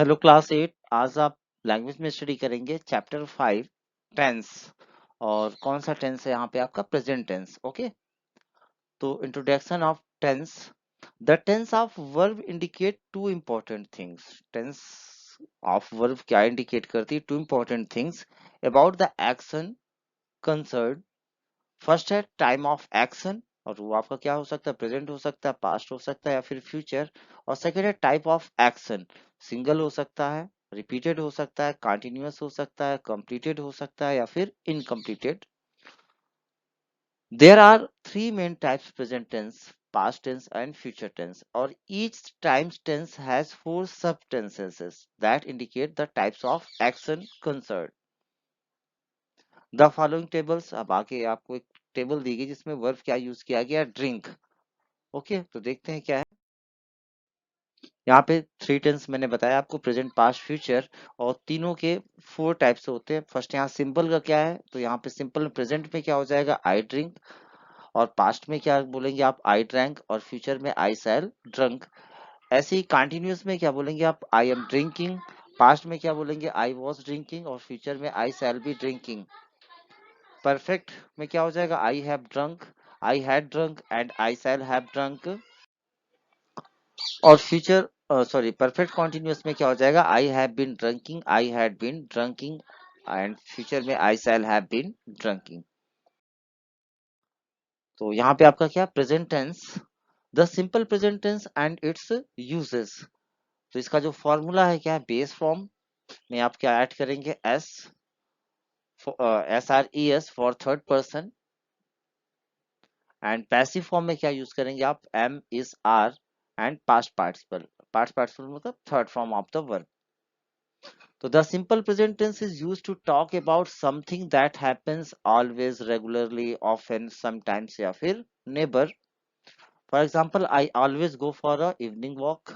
Hello class 8। आज आप language में स्टडी करेंगे चैप्टर 5 टेंस। और कौन सा टेंस है यहाँ पे? आपका प्रेजेंट टेंस। ओके, तो introduction of tense. The tense of verb indicate two important things. Tense of verb क्या इंडिकेट करती है? Two important things about the action concern. First है टाइम ऑफ एक्शन, और वो आपका क्या हो सकता है? प्रेजेंट हो सकता है, पास्ट हो सकता है, या फिर फ्यूचर। और सेकेंड है टाइप ऑफ एक्शन, सिंगल हो सकता है, रिपीटेड हो सकता है, कंटिन्यूअस हो सकता है, कंप्लीटेड हो सकता है, या फिर incompleted. There are three main types: present tense, past tense and future tense, or each times tense has four subtenses that indicate the types of action concerned. The following tables, अब आगे आपको एक table दी गई जिसमें verb क्या use किया गया? Drink. Okay, तो देखते हैं क्या है। यहाँ पे थ्री टेंस मैंने बताया आपको, प्रेजेंट, पास्ट, फ्यूचर, और तीनों के फोर टाइप्स होते हैं। फर्स्ट यहाँ सिंपल का क्या है, तो यहाँ पे सिंपल में प्रेजेंट में क्या हो जाएगा? I drink. और पास्ट में क्या बोलेंगे आप? I drank. और फ्यूचर में आई शैल ड्रंक। ऐसे ही कंटिन्यूअस में क्या बोलेंगे आप? I am drinking. पास्ट में क्या बोलेंगे? I was drinking. और फ्यूचर में I shall be drinking. Perfect में क्या हो जाएगा? I have drunk, I had drunk, and I shall have drunk. और फ्यूचर, सॉरी, परफेक्ट कॉन्टिन्यूअस में क्या हो जाएगा? I have been drunking, I had been drunking, and future में आई शैल हैव बीन ड्रंकिंग। तो यहाँ पे आपका क्या? Present tense, the simple present tense and its uses. तो इसका जो फॉर्मूला है क्या है? बेस फॉर्म में आप क्या ऐड करेंगे? SRES for third person. And passive form में क्या यूज करेंगे आप? M is R। And past participle, past participle मतलब third form of the verb. तो the simple present tense is used to talk about something that happens always, regularly, often, sometimes, या फिर never. For example, I always go for a evening walk.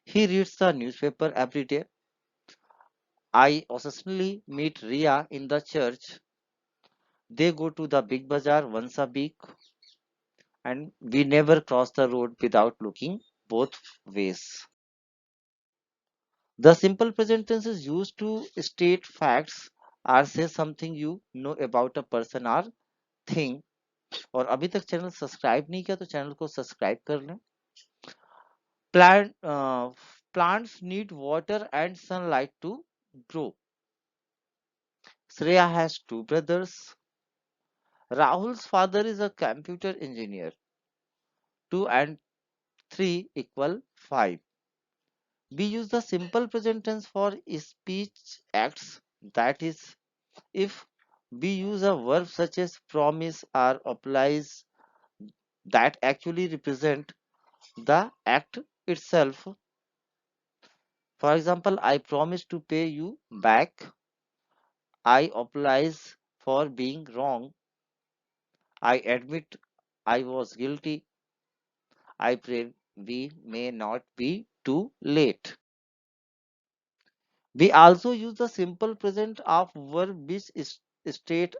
He reads the newspaper every day. I occasionally meet Ria in the church. They go to the big bazaar once a week. And we never cross the road without looking both ways. The simple present tense is used to state facts or say something you know about a person or thing. और अभी तक channel subscribe नहीं किया तो channel को subscribe कर लें। Plants need water and sunlight to grow. Shreya has two brothers. Rahul's father is a computer engineer. 2 and 3 equal 5. We use the simple present tense for speech acts. That is, if we use a verb such as promise or applies that actually represent the act itself. For example, I promise to pay you back. I apologize for being wrong. I admit I was guilty. I pray we may not be too late. We also use the simple present of verb which state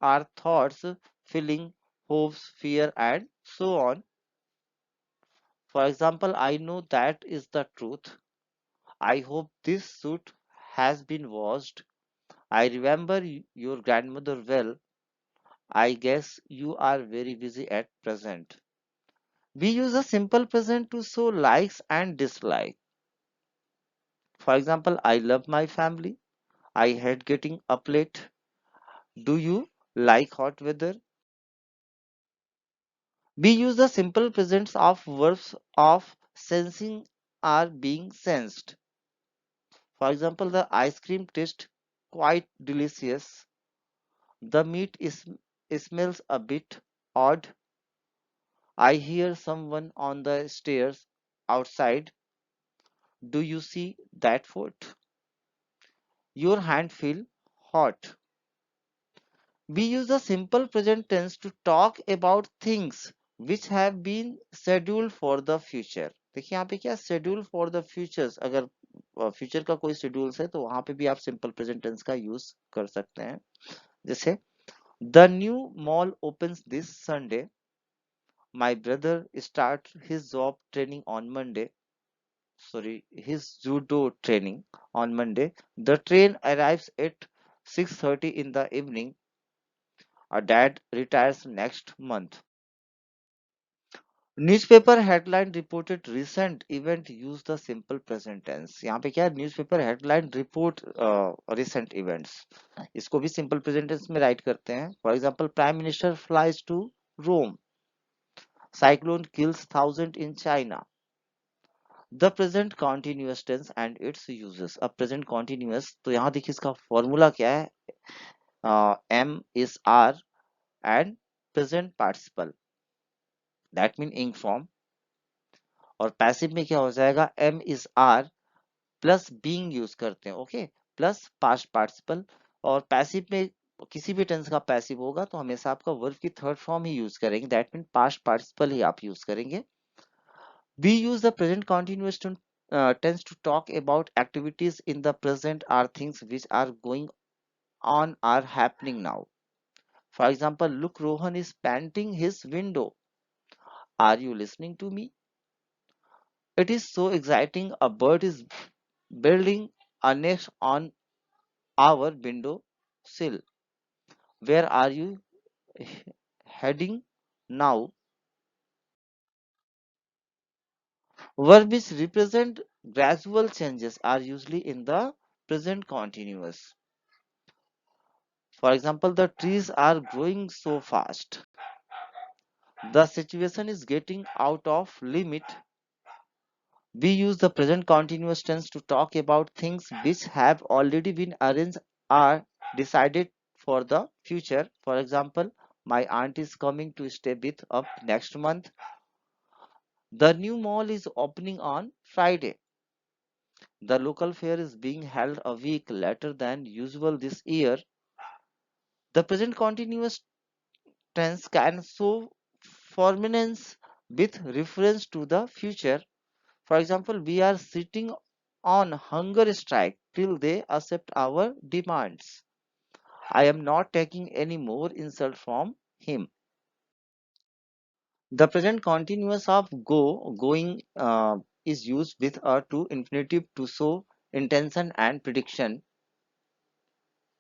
our thoughts, feeling, hopes, fear, and so on. For example, I know that is the truth. I hope this suit has been washed. I remember your grandmother well. I guess you are very busy at present. We use a simple present to show likes and dislikes. For example, I love my family. I hate getting up late. Do you like hot weather? We use the simple presents of verbs of sensing or being sensed. For example, the ice cream tastes quite delicious. The meat smells a bit odd. I hear someone on the stairs outside. Do you see that foot? Your hand feel hot. We use the simple present tense to talk about things which have been scheduled for the future. देखिए यहाँ पे क्या schedule for the futures, अगर future का कोई schedules है तो वहां पे भी आप सिंपल प्रेजेंट टेंस का यूज कर सकते हैं। जैसे the new mall opens this Sunday. My brother starts his job training on Monday. his judo training on Monday. The train arrives at 6:30 in the evening. Our dad retires next month. Newspaper headline reported recent event use the simple present tense. यहाँ पे क्या है, newspaper headline report recent events, इसको भी simple present tense में write करते हैं. For example, prime minister flies to Rome, cyclone kills thousand in China. The present continuous tense and its uses. अब प्रेजेंट कॉन्टिन्यूअस, तो यहाँ देखिए इसका फॉर्मूला क्या है, am is are and present participle, that mean ing form. और passive में क्या हो जाएगा, am is are plus being use करते हैं, ओके, प्लस पास्ट पार्टिसिपल. और पैसिव में किसी भी टेंस का पैसिव होगा तो हमेशा आपका वर्ब की थर्ड फॉर्म ही यूज करेंगे, दैट मीन पास्ट पार्टिसिपल ही आप यूज करेंगे. We use the present continuous tense to talk about activities in the present are things which are going on are happening now. For example, look, Rohan is painting his window. Are you listening to me? It is so exciting. A bird is building a nest on our window sill. Where are you heading now? Verbs which represent gradual changes are usually in the present continuous. For example, the trees are growing so fast. The situation is getting out of limit. We use the present continuous tense to talk about things which have already been arranged or decided for the future. For example, my aunt is coming to stay with us next month. The new mall is opening on Friday. The local fair is being held a week later than usual this year. The present continuous tense can show permanence with reference to the future. For example, we are sitting on hunger strike till they accept our demands. I am not taking any more insult from him. The present continuous of going is used with a to infinitive to show intention and prediction.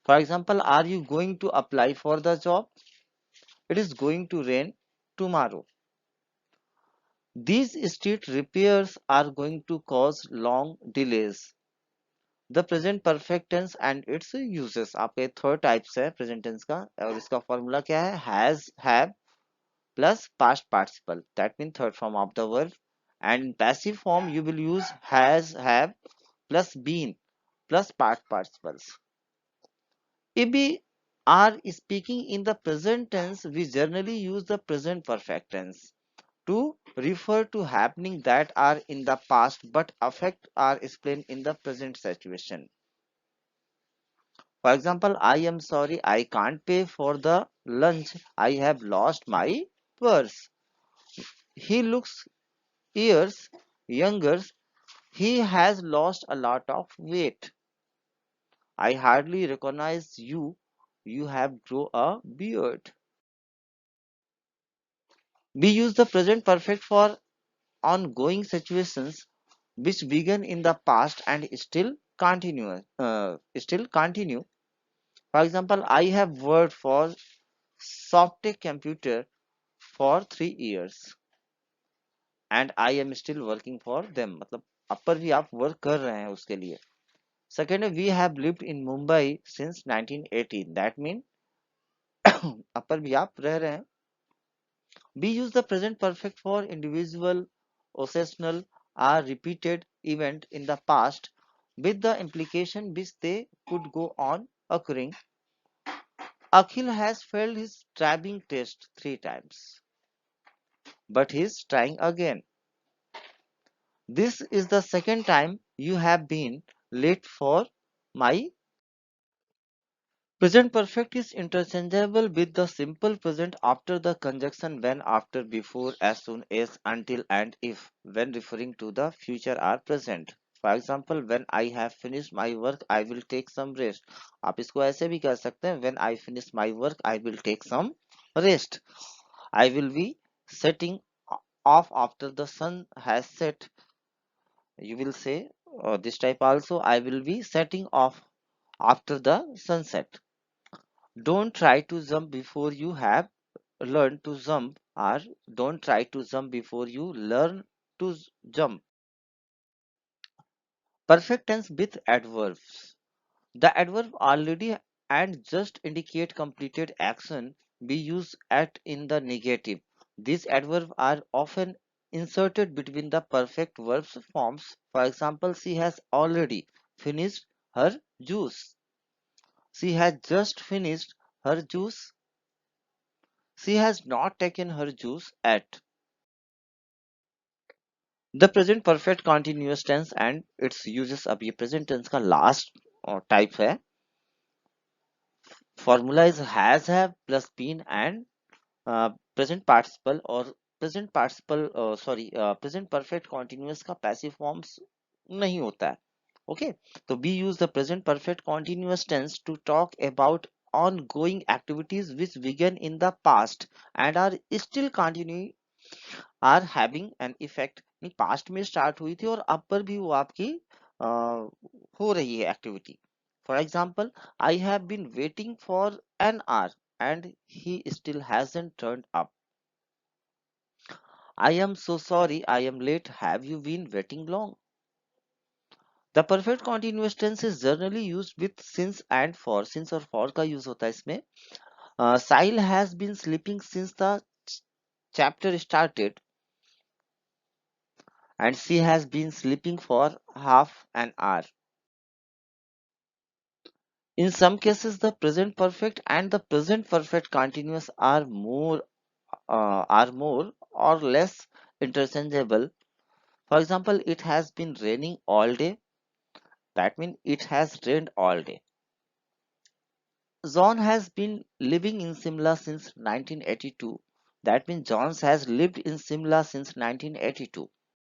For example, are you going to apply for the job? It is going to rain tomorrow. These street repairs are going to cause long delays. The present perfect tense and its uses, आपके third types है present tense का, और इसका formula क्या है, has have plus past participle, that mean third form of the verb. And in passive form you will use has have plus been plus past participles. If we are speaking in the present tense, we generally use the present perfect tense to refer to happening that are in the past but affect or explain in the present situation. For example, I am sorry, I can't pay for the lunch. I have lost my purse. He looks years younger. He has lost a lot of weight. I hardly recognize you. You have grown a beard. We use the present perfect for ongoing situations which began in the past and still continue. For example, I have worked for Softtech Computer for 3 years and I am still working for them. मतलब अब पर भी आप work कर रहे हैं उसके लिए. Second, we have lived in Mumbai since 1918. That mean अब पर भी आप रह रहे हैं. We use the present perfect for individual, occasional, or repeated event in the past with the implication which they could go on occurring. Akhil has failed his driving test 3 times, but he's trying again. This is the second time you have been late for my. Present perfect is interchangeable with the simple present after the conjunction when, after, before, as soon as, until, and if when referring to the future are present. For example, when I have finished my work, I will take some rest. आप इसको ऐसे भी कर सकते हैं, when I finish my work, I will take some rest. I will be setting off after the sun has set. You will say this type also, I will be setting off after the sunset. Don't try to jump before you have learned to jump, or don't try to jump before you learn to jump. Perfect tense with adverbs. The adverb already and just indicate completed action. Be used at in the negative. These adverbs are often inserted between the perfect verbs forms. For example, she has already finished her juice. She has just finished her juice. She has not taken her juice yet. The present perfect continuous tense and its uses अब ये present tense का last type है. Formula is has have plus been and present participle और present participle present perfect continuous का passive forms नहीं होता है. Okay, so we use the present perfect continuous tense to talk about ongoing activities which began in the past and are still continuing, are having an effect. Past में start हुई थी और अब पर भी वो आपकी हो रही है activity. For example, I have been waiting for an hour and he still hasn't turned up. I am so sorry I am late, have you been waiting long. The perfect continuous tense is generally used with since and for. Since और for का use होता है इसमें. Sahil has been sleeping since the chapter started and she has been sleeping for half an hour. In some cases, the present perfect and the present perfect continuous are more or less interchangeable. For example, it has been raining all day. That means it has rained all day. John has been living in Simla since 1982. That means John has lived in Simla since 1982.